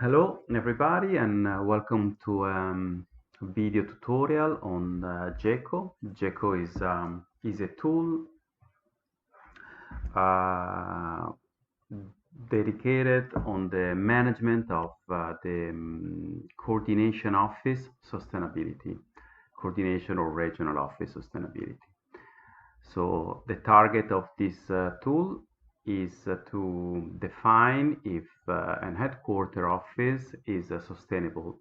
Hello everybody and welcome to a video tutorial on Geco. Geco is a tool uh, dedicated on the management of the coordination office sustainability, coordination or regional office sustainability. So the target of this tool is to define if an headquarter office is sustainable,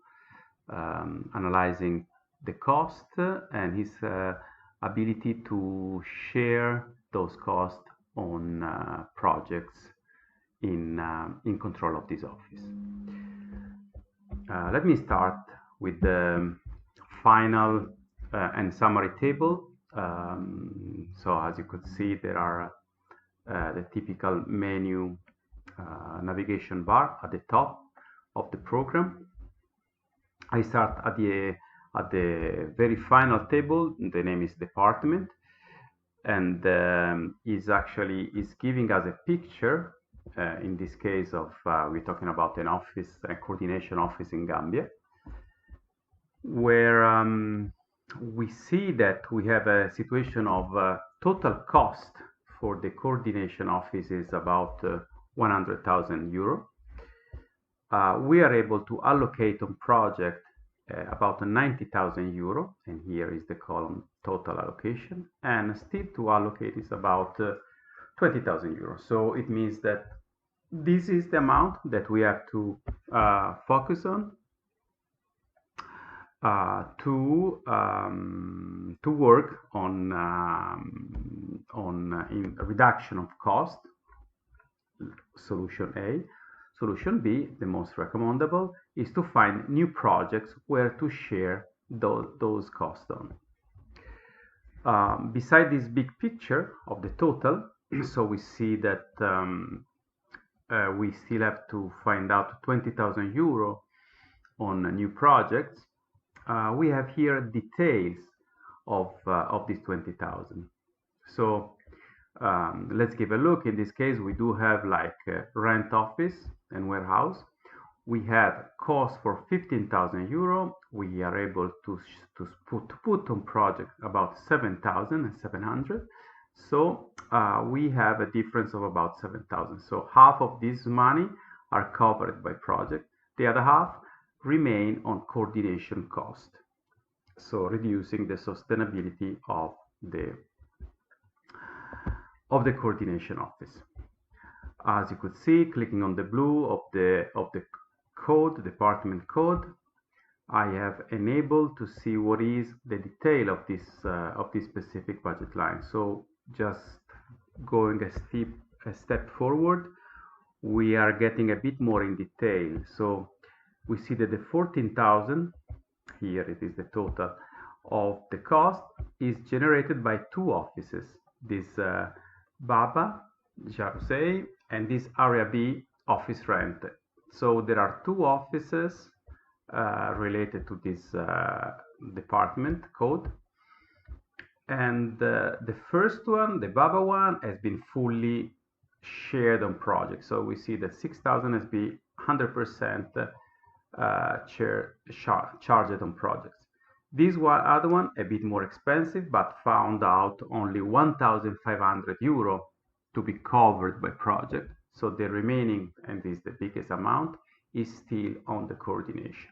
analyzing the cost and his ability to share those costs on projects in control of this office. Let me start with the final and summary table. So as you could see, there are the typical menu navigation bar at the top of the program. I start at the very final table. The name is department, and is giving us a picture. In this case of we're talking about an office, a coordination office in Gambia, where we see that we have a situation of total cost for the coordination office is about 100,000 euro. We are able to allocate on project about 90,000 euro, and here is the column total allocation, and still to allocate is about 20,000 euro. So it means that this is the amount that we have to focus on to work on in reduction of cost. Solution A. Solution B, the most recommendable, is to find new projects where to share those costs on. Beside this big picture of the total, so we see that we still have to find out 20,000 euro on new projects. We have here details of this 20,000. So let's give a look. In this case, we do have like rent office and warehouse. We have cost for 15,000 euro. We are able to put on project about 7,700. So we have a difference of about 7,000. So half of this money are covered by project. The other half remain on coordination cost. So reducing the sustainability of the coordination office. As you could see, clicking on the blue of the code, department code, I have enabled to see what is the detail of this specific budget line. So just going a step forward, we are getting a bit more in detail. So we see that the 14,000, here it is the total of the cost, is generated by two offices, this Baba, Jarusei, and this Area B office rent. So there are two offices related to this department code. And the first one, the Baba one, has been fully shared on projects. So we see that 6,000 has been 100% charged on projects. This other one, a bit more expensive, but found out only 1,500 euro to be covered by project. So the remaining, and this is the biggest amount, is still on the coordination.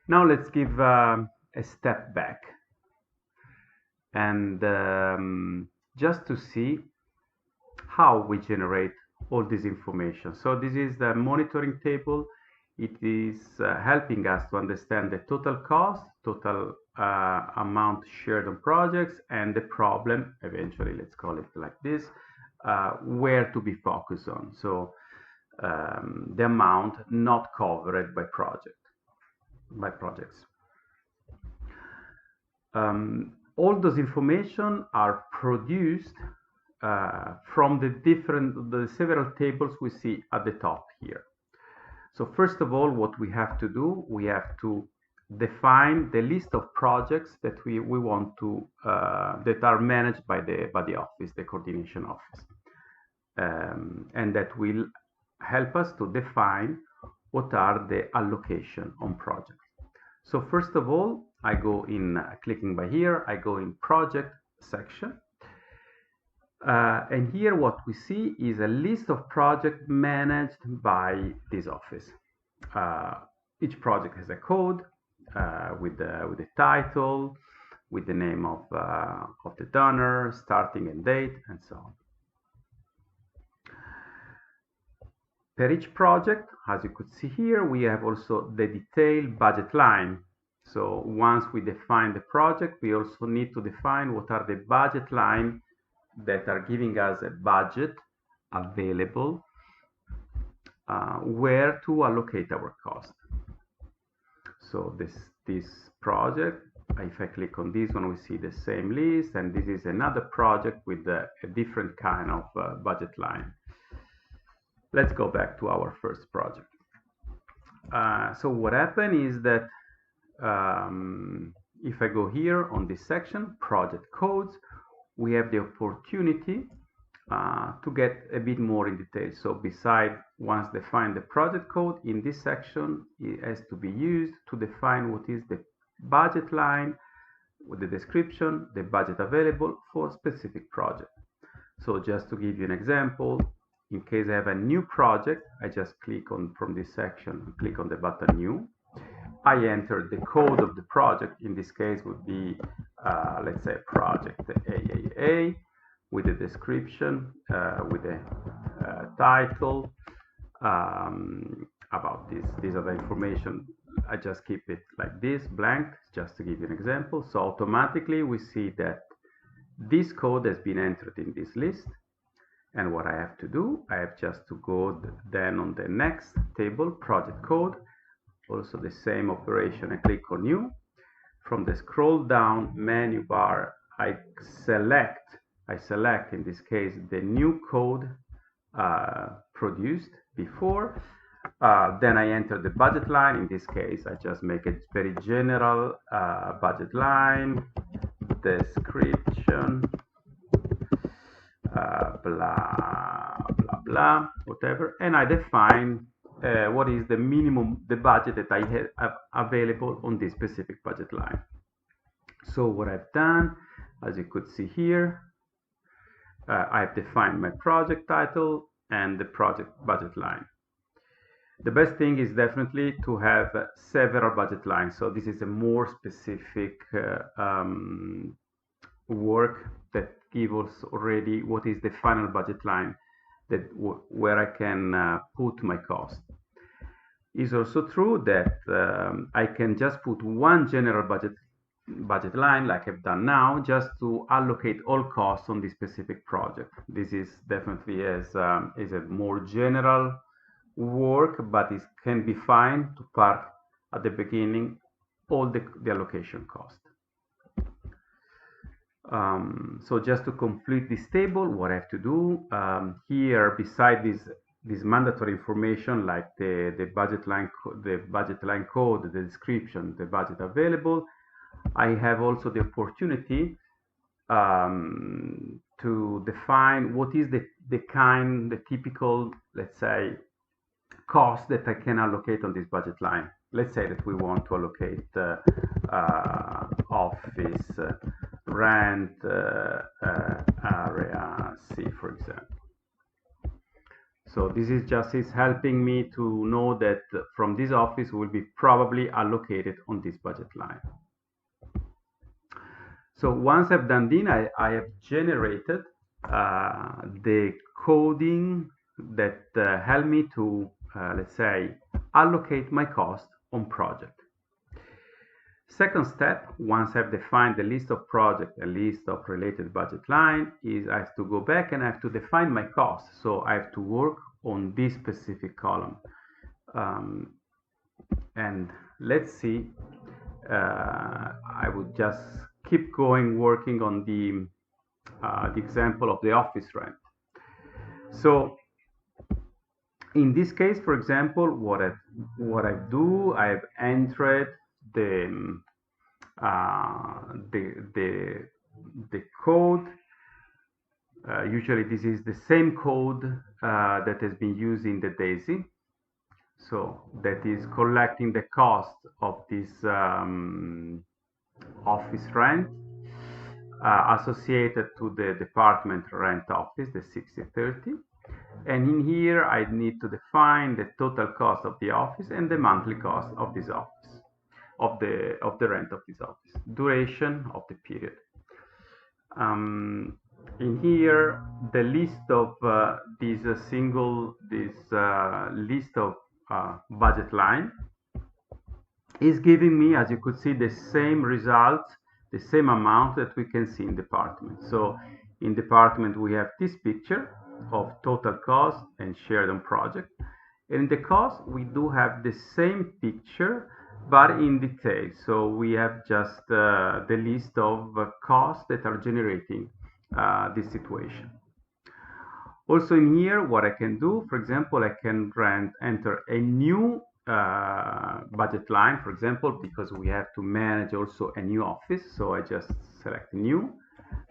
Now let's give a step back and just to see how we generate all this information. So this is the monitoring table. It is helping us to understand the total cost, total amount shared on projects, and the problem, eventually, let's call it like this, where to be focused on. So the amount not covered by projects. All those information are produced from the several tables we see at the top here. So first of all, what we have to do, we have to define the list of projects that we want to that are managed by the office, the coordination office, and that will help us to define what are the allocation on projects. So first of all, I go in, clicking by here, I go in project section. And here what we see is a list of projects managed by this office. Each project has a code with the title, with the name of the donor, starting and date, and so on. Per each project, as you could see here, we have also the detailed budget line. So once we define the project, we also need to define what are the budget line that are giving us a budget available where to allocate our cost. So this project, if I click on this one, we see the same list, and this is another project with a different kind of budget line. Let's go back to our first project. So what happened is that if I go here on this section, project codes, we have the opportunity to get a bit more in detail. So beside once define the project code, in this section it has to be used to define what is the budget line with the description, the budget available for specific project. So just to give you an example, in case I have a new project, I just click on from this section, click on the button new. I enter the code of the project. In this case would be, let's say, project AAA, with the description, with the title, about this. These are the information. I just keep it like this, blank, just to give you an example. So automatically we see that this code has been entered in this list. And what I have to do, I have just to go then on the next table, project code, also the same operation. I click on new. From the scroll down menu bar, I select in this case the new code produced before. Then I enter the budget line. In this case, I just make it very general budget line, description, blah blah blah, whatever, and I define what is the minimum, the budget that I have available on this specific budget line. So what I've done, as you could see here, I've defined my project title and the project budget line. The best thing is definitely to have several budget lines. So this is a more specific work that gives us already what is the final budget line that where I can put my cost. It's also true that I can just put one general budget line like I've done now, just to allocate all costs on this specific project. This is definitely is a more general work, but it can be fine to park at the beginning all the allocation cost. So just to complete this table, what I have to do here, beside this mandatory information like the budget line code, the description, the budget available, I have also the opportunity to define what is the typical, let's say, cost that I can allocate on this budget line. Let's say that we want to allocate office rent area C, for example. So this is helping me to know that from this office will be probably allocated on this budget line. So once I've done this, I have generated the coding that help me to let's say allocate my cost on project. Second step, once I've defined the list of projects, a list of related budget line, is I have to go back and I have to define my cost. So I have to work on this specific column. And let's see, I would just keep going working on the example of the office rent. So in this case, for example, what I do, I've entered the code Usually this is the same code that has been used in the DAISY. So that is collecting the cost of this office rent associated to the department rent office, the 60/30. And in here, I need to define the total cost of the office and the monthly cost of this office, of the rent of this office, duration of the period. In here, the list of this list of budget line is giving me, as you could see, the same result, the same amount that we can see in department. So in department, we have this picture of total cost and shared on project. And in the cost, we do have the same picture, but in detail. So we have just the list of costs that are generating this situation. Also in here, what I can do, for example, I can enter a new budget line, for example, because we have to manage also a new office. So I just select new.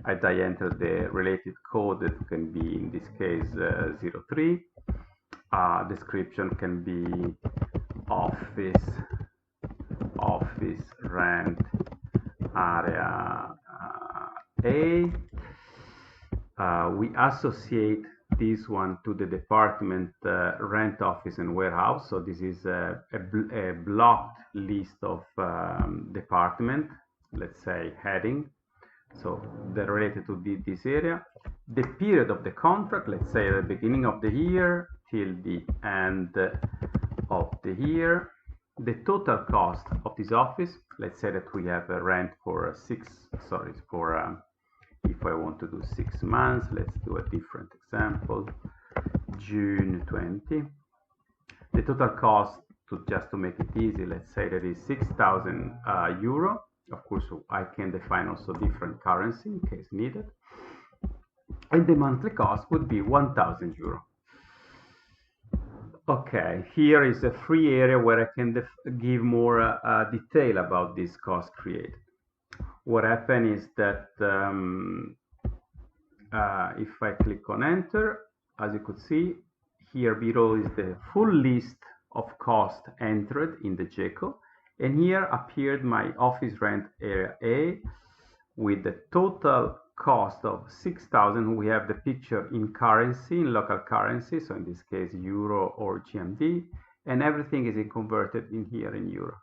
I enter the related code that can be, in this case, 03. Description can be office rent area A. We associate this one to the department rent office and warehouse. So this is a blocked list of department, let's say heading. So they're related to this area. The period of the contract, let's say at the beginning of the year till the end of the year. The total cost of this office, let's say that we have a rent for if I want to do 6 months, let's do a different example, June 20. The total cost, just to make it easy, let's say that is 6,000 euro. Of course, I can define also different currency in case needed. And the monthly cost would be 1,000 euro. Okay, here is a free area where I can give more detail about this cost created. What happened is that if I click on enter, as you could see, here below is the full list of cost entered in the Geco. And here appeared my office rent area A with the total cost of 6,000. We have the picture in currency, in local currency, so in this case euro or GMD, and everything is converted in here in euro.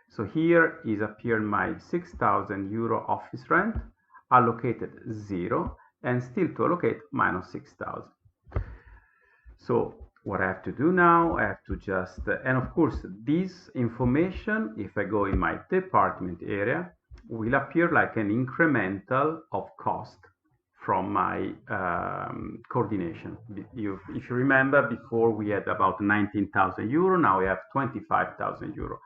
So here is appeared my 6,000 euro office rent, allocated 0, and still to allocate minus 6,000. So what I have to do now, I have to just, and of course this information, if I go in my department area, will appear like an incremental of cost from my coordination. If you remember, before we had about 19,000 euro, now we have 25,000 euro.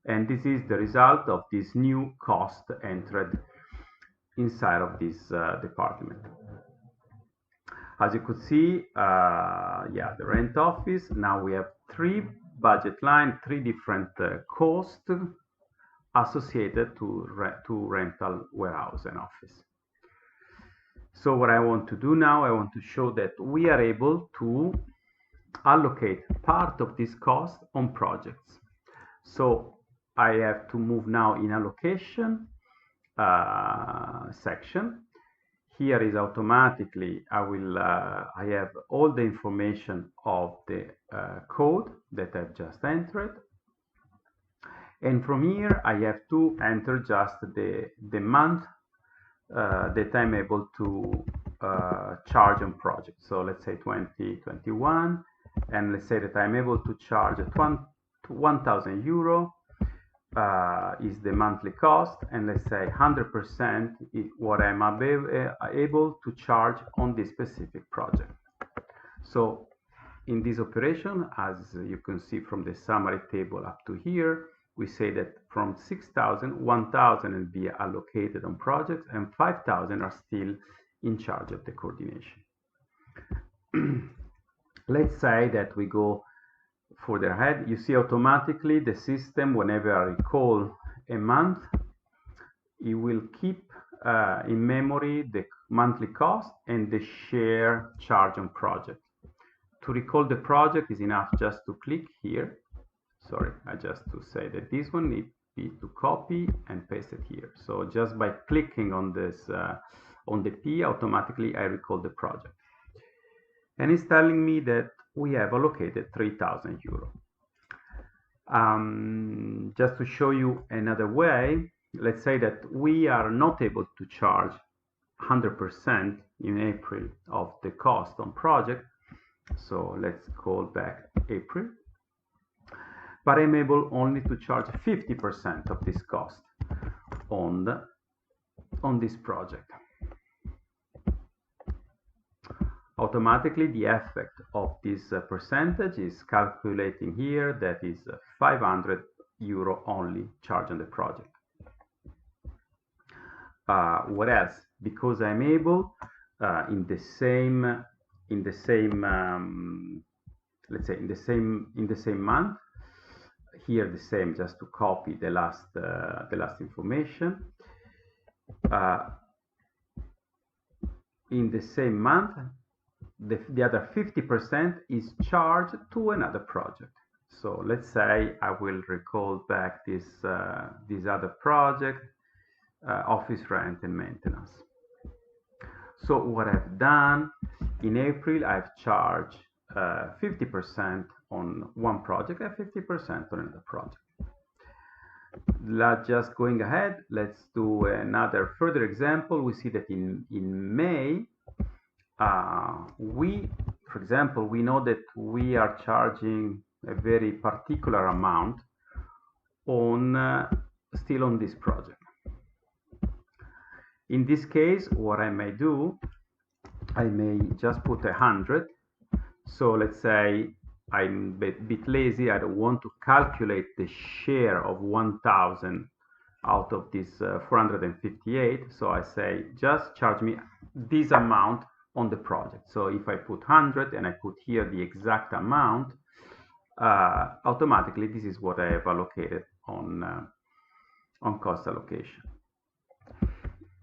And this is the result of this new cost entered inside of this department. As you could see, the rent office, now we have 3 budget lines, 3 different costs associated to rental warehouse and office. So what I want to do now, I want to show that we are able to allocate part of this cost on projects. So I have to move now in allocation section. Here is automatically, I have all the information of the code that I've just entered. And from here, I have to enter just the month that I'm able to charge on project. So let's say 2021, and let's say that I'm able to charge 1,000 euro is the monthly cost, and let's say 100% is what I'm able to charge on this specific project. So in this operation, as you can see from the summary table up to here, we say that from 6,000, 1,000 will be allocated on projects, and 5,000 are still in charge of the coordination. Let's say that we go further ahead. You see automatically the system, whenever I recall a month, it will keep in memory the monthly cost and the share charge on project. To recall the project is enough just to click here. Sorry, I just to say that this one needs to copy and paste it here. So just by clicking on this on the P, automatically I recall the project. And it's telling me that we have allocated 3,000 euro. Just to show you another way, let's say that we are not able to charge 100% in April of the cost on project. So let's call back April. But I'm able only to charge 50% of this cost on this project. Automatically, the effect of this percentage is calculating here that is 500 euro only charged on the project. What else? Because I'm able in the same let's say in the same month. Here the same, just to copy the last information. In the same month, the other 50% is charged to another project. So let's say I will recall back this other project, office rent and maintenance. So what I've done in April, I've charged 50% on one project and 50% on another project. Just going ahead, let's do another further example. We see that in May, for example, we know that we are charging a very particular amount on still on this project. In this case, what I may do, I may just put 100. So let's say I'm a bit lazy, I don't want to calculate the share of 1,000 out of this 458. So I say just charge me this amount on the project. So if I put 100 and I put here the exact amount, automatically this is what I have allocated on cost allocation.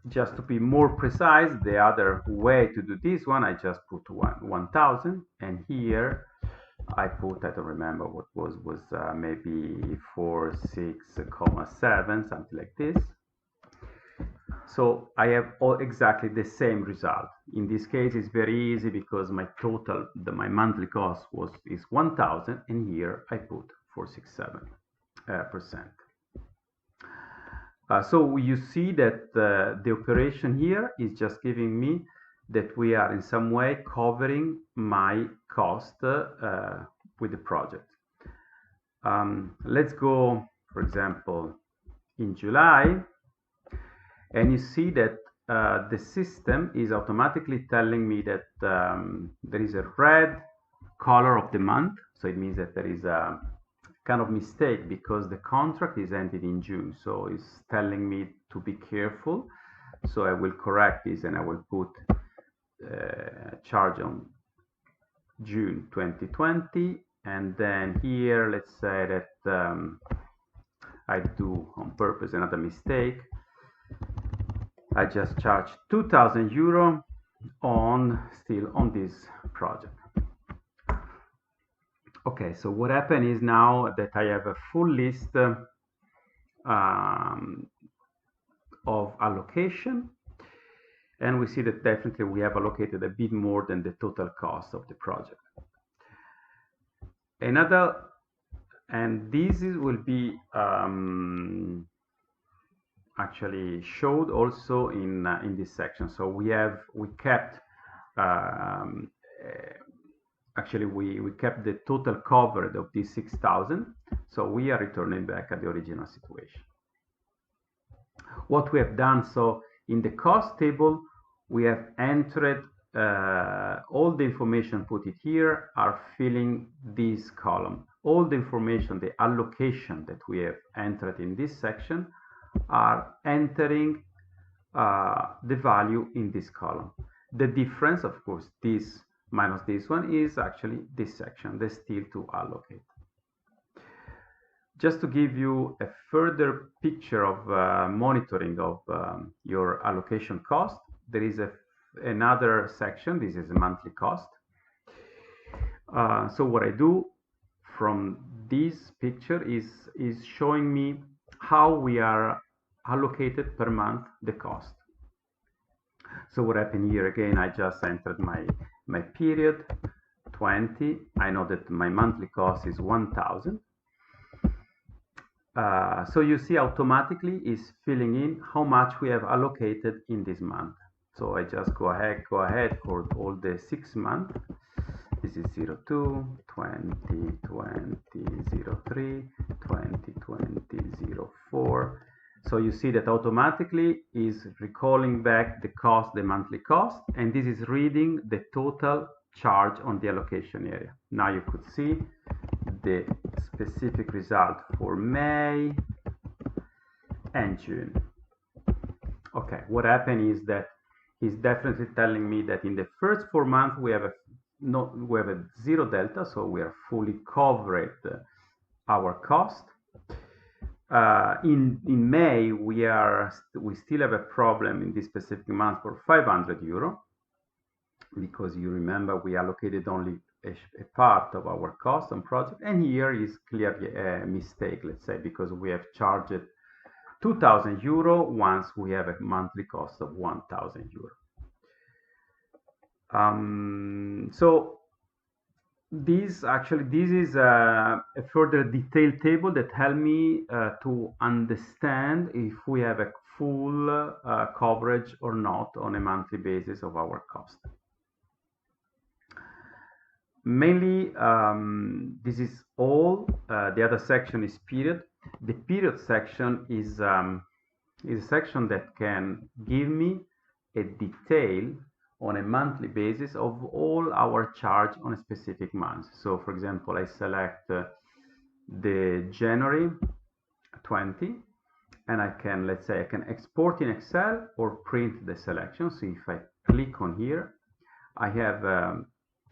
Just to be more precise, the other way to do this one, I just put 1,000, and here I put, I don't remember what was maybe 46,7, something like this. So I have exactly the same result. In this case, it's very easy because my total, my monthly cost is 1,000, and here I put 467%. So you see that the operation here is just giving me that we are in some way covering my cost with the project. Let's go, for example, in July, and you see that the system is automatically telling me that there is a red color of the month. So it means that there is a kind of mistake because the contract is ended in June. So it's telling me to be careful. So I will correct this and I will put charge on June 2020. And then here, let's say that I do on purpose another mistake. I just charge 2,000 euro still on this project. Okay, so what happened is now that I have a full list of allocation, and we see that definitely we have allocated a bit more than the total cost of the project. And this will be actually showed also in this section. So we kept actually we kept the total covered of these 6,000. So we are returning back at the original situation. What we have done, so in the cost table, we have entered all the information put it here are filling this column. All the information, the allocation that we have entered in this section are entering the value in this column. The difference, of course, this minus this one is actually this section, the still to allocate. Just to give you a further picture of monitoring of your allocation cost, there is another section. This is a monthly cost. So what I do from this picture is showing me how we are allocated per month the cost. So what happened here again, I just entered my period 20. I know that my monthly cost is 1,000. So you see automatically is filling in how much we have allocated in this month. So I just go ahead for all the 6 months. This is 02, 20, 20, 03, 20, 20, 04. So you see that automatically is recalling back the cost, the monthly cost, and this is reading the total charge on the allocation area. Now you could see the specific result for May and June. Okay, what happened is that he's definitely telling me that in the first 4 months we have a zero delta, so we are fully covered our cost. In May we still have a problem in this specific month for 500 euro, because you remember we allocated only a part of our cost on project, and here is clearly a mistake, let's say, because we have charged 2,000 euro once we have a monthly cost of 1,000 euro. So this is a further detailed table that help me to understand if we have a full coverage or not on a monthly basis of our cost. Mainly, this is all. The other section is period. The period section is a section that can give me a detail on a monthly basis of all our charge on a specific month. So for example, I select the January 20, and I can, let's say, I can export in Excel or print the selection. So if I click on here, I have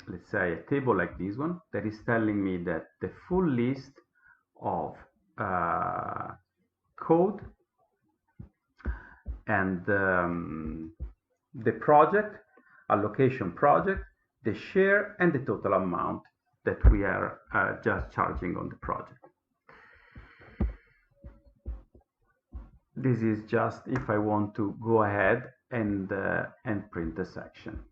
let's say a table like this one that is telling me that the full list of code and the project, allocation project, the share, and the total amount that we are just charging on the project. This is just if I want to go ahead and print the section.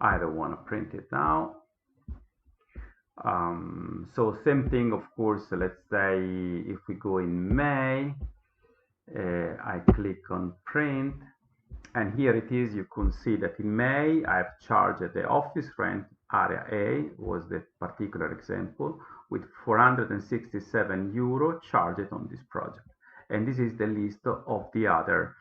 I don't want to print it now. So same thing, of course. Let's say if we go in May, I click on print, and here it is. You can see that in May I've charged the office rent area A, was the particular example, with 467 euro charged on this project, and this is the list of the other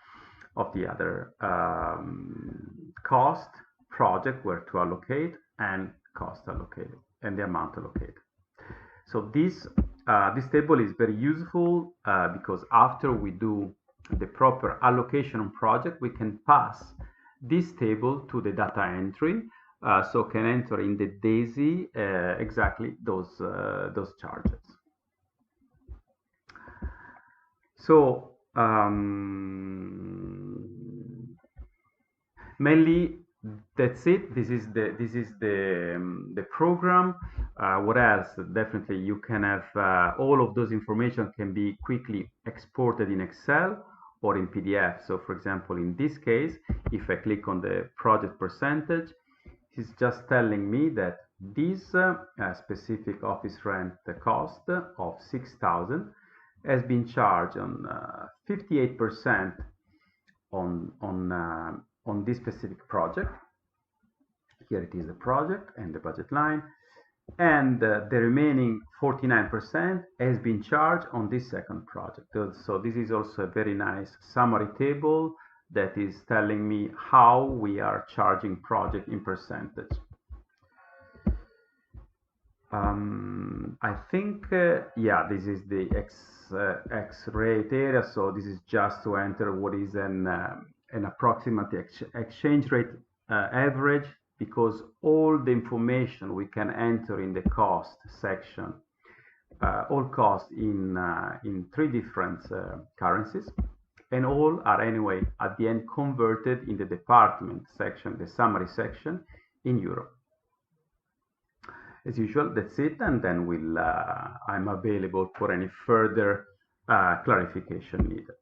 cost, project where to allocate, and cost allocated, and the amount allocated. So this table is very useful because after we do the proper allocation on project, we can pass this table to the data entry, so can enter in the DAISY exactly those charges. So mainly that's it. This is the program. What else? Definitely you can have all of those information can be quickly exported in Excel or in PDF. So for example, in this case, if I click on the project percentage, it's just telling me that this specific office rent cost of 6,000 has been charged on 58% on this specific project. Here it is, the project and the budget line, and the remaining 49% has been charged on this second project. So this is also a very nice summary table that is telling me how we are charging project in percentage. I think yeah, this is the X-rate area. So this is just to enter what is an approximate exchange rate average, because all the information we can enter in the cost section all costs in 3 different currencies, and all are anyway at the end converted in the department section, the summary section, in euro. As usual, that's it, and then I'm available for any further clarification needed.